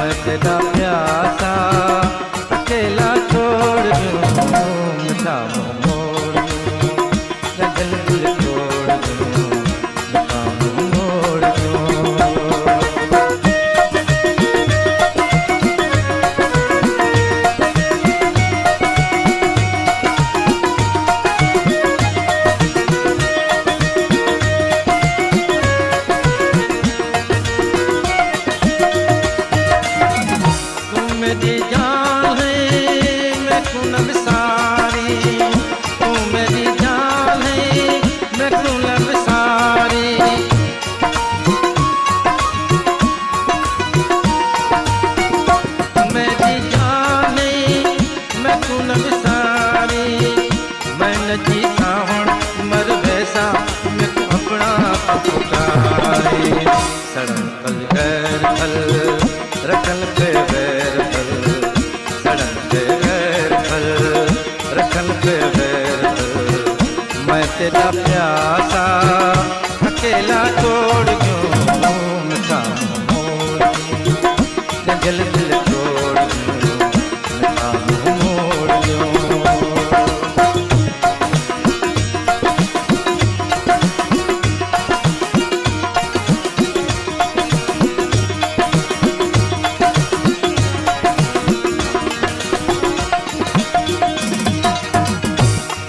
मैं तेरा प्यासा अकेला छोड़ दूं, मिठा मुँह मोड़ दूं, गजल दिल तोड़ दूं, मिठा मुँह मोड़ दूं। मेरी जान है मैं क्यों न बिसारी, तू मेरी जान है मैं क्यों न बिसारी। मेरी जान है मैं क्यों न बिसारी, मैं न जीता हूँ मर वैसा मैं तू अपना पुकारे। सड़न पल गैर फल रखल पे वैर फल, सड़न पे वैर फल रखल पे वैर फल। मैं तेरा प्यासा अकेला छोड़ दूं, मिठा मुँह मोड़ दूं, गजल दिल तोड़ दूं, मिठा मुँह मोड़ दूं।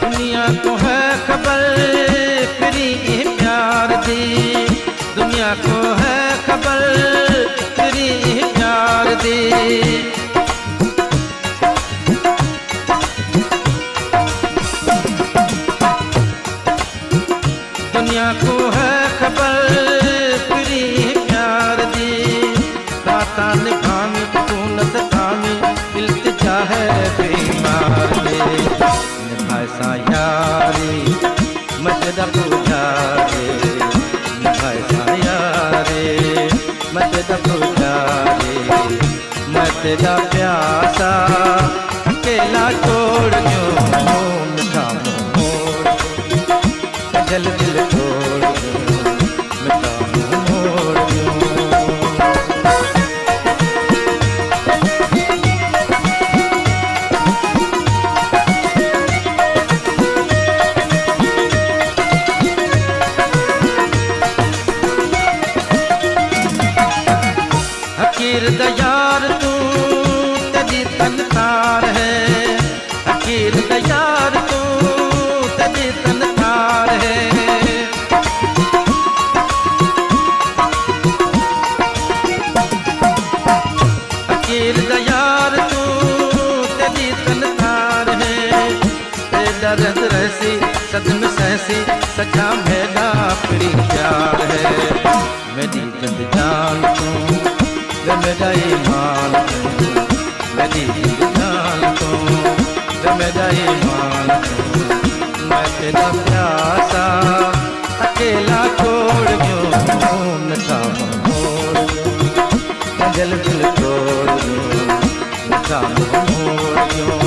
दुनिया को है खबर तेरी प्यार दी, दुनिया को है खबर तेरी प्यार दी। दुनिया को है खबर तेरी प्यार दी, दाता निभामी तू न सतामी इल्तिजा है बीमार दे। निभाए सा यारी मैं तेरा पुजारी, निभाए सा यारी मैं तेरा पुजारी। मैं तेरा प्यासा अकेला छोड़ दूं, मिठा मुँह मोड़ दूं, गजल दिल तोड़ दूं, मिठा मुँह मोड़ दूं। हकीर दयार तू तेरी तनतार है, हकीर दयार तू तेरी तनतार है। हकीर दयार तू तेरी तनतार है, तेरा रंग रहसी सदम सहसी सचा मेरा प्री प्यार है। मेरी जिंद जान तू मेरा ईमान तू, मेरी जान तू मेरा ईमान तू। मैं तेरा प्यासा अकेला छोड़ दूं, मिठा मुँह मोड़ दूं, गजल दिल तोड़ दूं, मिठा मुँह मोड़ दूं,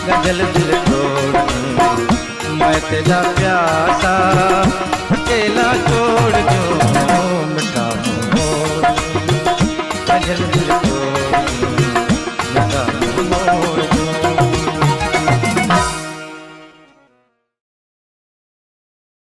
गजल दिल तोड़ दूं। मैं तेरा प्यासा अकेला छोड़ दूं।